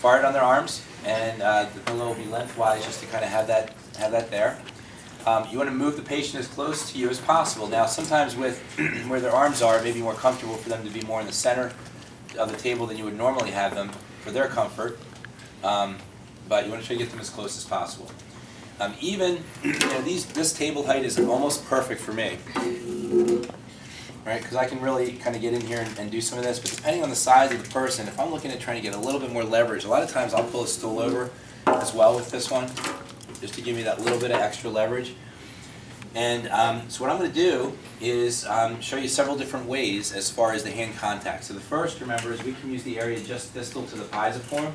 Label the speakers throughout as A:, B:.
A: bar it on their arms, and the pillow will be lengthwise just to kind of have that there. You want to move the patient as close to you as possible. Now, sometimes with where their arms are, it may be more comfortable for them to be more in the center of the table than you would normally have them for their comfort. But you want to try to get them as close as possible. Even, this table height is almost perfect for me, right? Because I can really kind of get in here and do some of this. But depending on the size of the person, if I'm looking at trying to get a little bit more leverage, a lot of times I'll pull a stool over as well with this one, just to give me that little bit of extra leverage. And so what I'm going to do is show you several different ways as far as the hand contact. So the first, remember, is we can use the area just distal to the pisiform.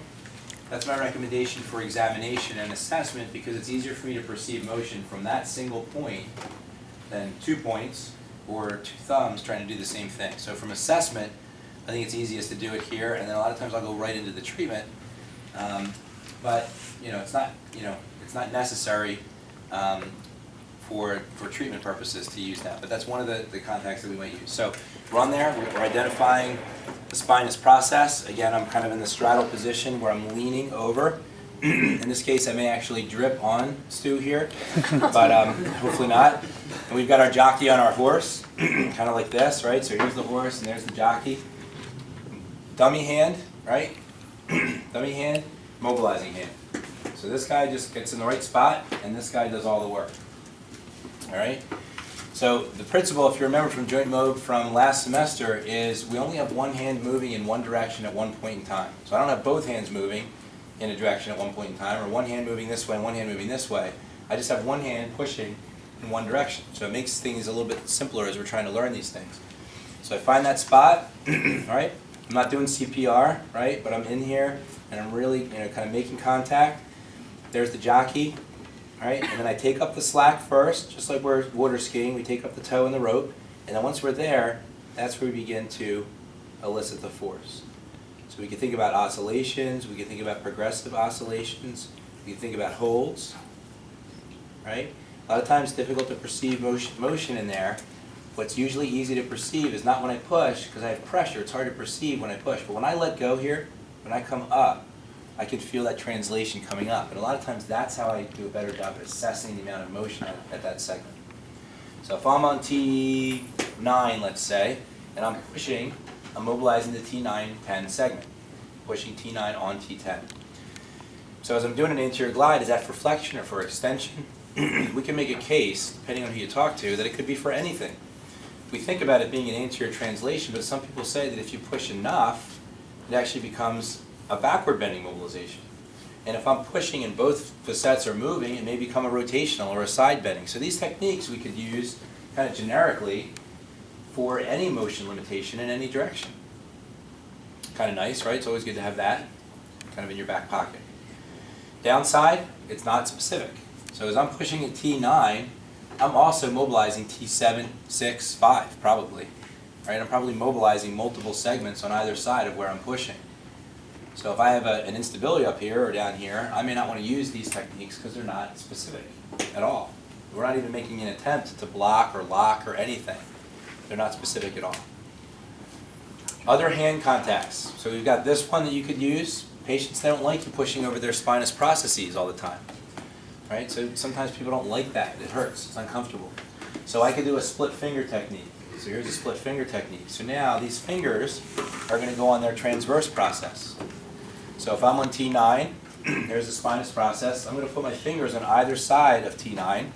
A: That's my recommendation for examination and assessment because it's easier for me to perceive motion from that single point than 2 points or 2 thumbs trying to do the same thing. So from assessment, I think it's easiest to do it here, and then a lot of times I'll go right into the treatment. But it's not necessary for treatment purposes to use that. But that's one of the contacts that we might use. So we're on there. We're identifying the spinous process. Again, I'm kind of in the straddle position where I'm leaning over. In this case, I may actually drip on Stu here, but hopefully not. And we've got our jockey on our horse, kind of like this, right? So here's the horse and there's the jockey. Dummy hand, right? Dummy hand, mobilizing hand. So this guy just gets in the right spot, and this guy does all the work. All right? So the principle, if you remember from joint mob from last semester, is we only have one hand moving in one direction at one point in time. So I don't have both hands moving in a direction at one point in time, or one hand moving this way and one hand moving this way. I just have one hand pushing in one direction. So it makes things a little bit simpler as we're trying to learn these things. So I find that spot, right? I'm not doing CPR, right? But I'm in here, and I'm really kind of making contact. There's the jockey, right? And then I take up the slack first, just like we're water skiing. We take up the toe and the rope, and then once we're there, that's where we begin to elicit the force. So we can think about oscillations, we can think about progressive oscillations, we can think about holds, right? A lot of times it's difficult to perceive motion in there. What's usually easy to perceive is not when I push, because I have pressure. It's hard to perceive when I push. But when I let go here, when I come up, I can feel that translation coming up. And a lot of times that's how I do a better job at assessing the amount of motion at that segment. So if I'm on T9, let's say, and I'm pushing, I'm mobilizing the T9-10 segment, pushing T9 on T10. So as I'm doing an anterior glide, is that for flexion or for extension? We can make a case, depending on who you talk to, that it could be for anything. We think about it being an anterior translation, but some people say that if you push enough, it actually becomes a backward bending mobilization. And if I'm pushing and both facets are moving, it may become a rotational or a side bending. So these techniques we could use kind of generically for any motion limitation in any direction. Kind of nice, right? It's always good to have that kind of in your back pocket. Downside, it's not specific. So as I'm pushing at T9, I'm also mobilizing T7, 6, 5 probably. Right? I'm probably mobilizing multiple segments on either side of where I'm pushing. So if I have an instability up here or down here, I may not want to use these techniques because they're not specific at all. We're not even making an attempt to block or lock or anything. They're not specific at all. Other hand contacts. So we've got this one that you could use. Patients, they don't like you pushing over their spinous processes all the time. Right? So sometimes people don't like that. It hurts. It's uncomfortable. So I could do a split finger technique. So here's a split finger technique. So now these fingers are going to go on their transverse process. So if I'm on T9, there's the spinous process. I'm going to put my fingers on either side of T9.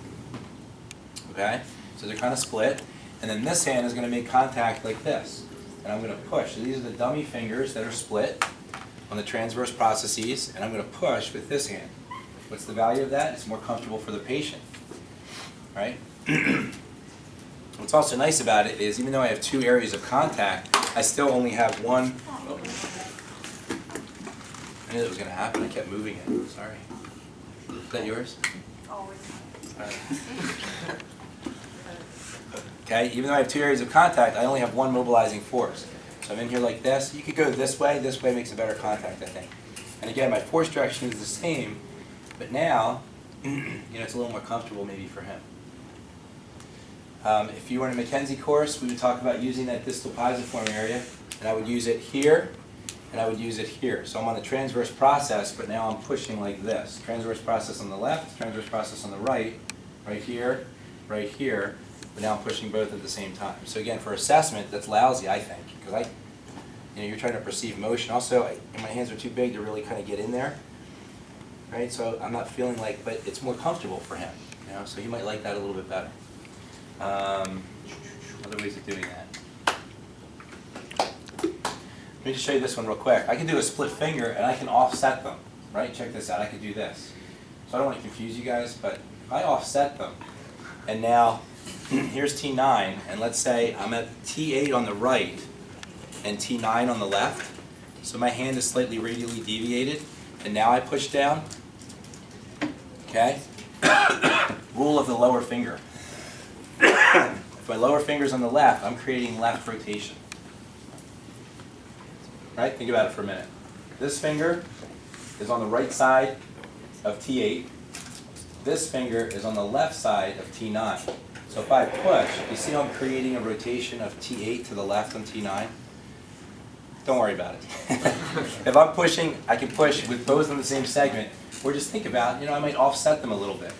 A: Okay? So they're kind of split. And then this hand is going to make contact like this. And I'm going to push. So these are the dummy fingers that are split on the transverse processes. And I'm going to push with this hand. What's the value of that? It's more comfortable for the patient. Right? What's also nice about it is even though I have two areas of contact, I still only have one. Oh. I knew that was going to happen. I kept moving it. Sorry. Is that yours?
B: Always.
A: All right. Okay, even though I have two areas of contact, I only have one mobilizing force. So I'm in here like this. You could go this way. This way makes a better contact, I think. And again, my force direction is the same, but now, it's a little more comfortable maybe for him. If you were in a McKenzie course, we would talk about using that distal pisiform area, and I would use it here and I would use it here. So I'm on the transverse process, but now I'm pushing like this. Transverse process on the left, transverse process on the right here, but now I'm pushing both at the same time. So again, for assessment, that's lousy, I think, because you're trying to perceive motion. Also, my hands are too big to really kind of get in there, right? So I'm not feeling like, but it's more comfortable for him, so he might like that a little bit better. Other ways of doing that. Let me just show you this one real quick. I can do a split finger and I can offset them, right? Check this out, I could do this. So I don't want to confuse you guys, but if I offset them, and now here's T9, and let's say I'm at T8 on the right and T9 on the left, so my hand is slightly radially deviated, and now I push down, okay? Rule of the lower finger. If my lower finger's on the left, I'm creating left rotation. Right? Think about it for a minute. This finger is on the right side of T8. This finger is on the left side of T9. So if I push, you see how I'm creating a rotation of T8 to the left on T9? Don't worry about it. If I'm pushing, I can push with both on the same segment, or just think about, I might offset them a little bit.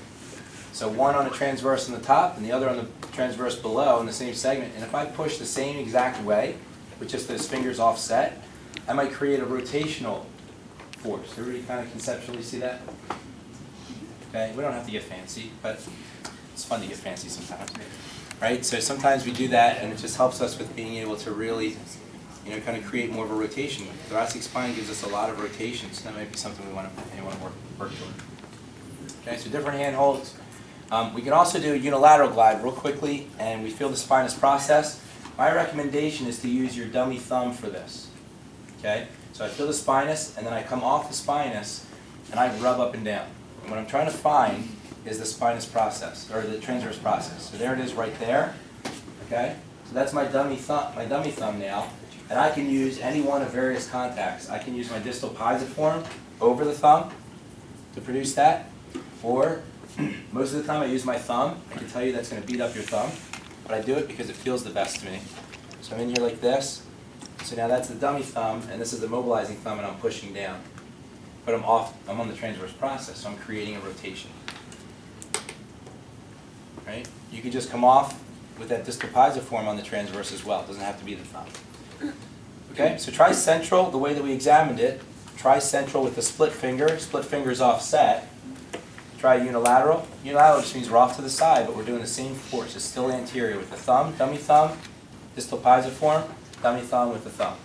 A: So one on a transverse on the top and the other on the transverse below in the same segment. And if I push the same exact way, with just those fingers offset, I might create a rotational force. Everybody kind of conceptually see that? Okay, we don't have to get fancy, but it's fun to get fancy sometimes. Right? So sometimes we do that and it just helps us with being able to really, kind of create more of a rotation. The thoracic spine gives us a lot of rotations. So that might be something we want to work toward. Okay, so different hand holds. We can also do a unilateral glide real quickly, and we feel the spinous process. My recommendation is to use your dummy thumb for this. Okay, so I feel the spinous, and then I come off the spinous, and I rub up and down. And what I'm trying to find is the spinous process, or the transverse process. So there it is right there. Okay, so that's my dummy thumb now, and I can use any one of various contacts. I can use my distal pisiform over the thumb to produce that, or most of the time I use my thumb. I can tell you that's going to beat up your thumb, but I do it because it feels the best to me. So I'm in here like this. So now that's the dummy thumb, and this is the mobilizing thumb, and I'm pushing down. But I'm on the transverse process, so I'm creating a rotation. Right? You can just come off with that distal pisiform on the transverse as well. It doesn't have to be the thumb. Okay, so tricentral, the way that we examined it, tricentral with the split fingers offset. Try unilateral. Unilateral just means we're off to the side, but we're doing the same force. It's still anterior with the thumb, dummy thumb, distal pisiform, dummy thumb with the thumb.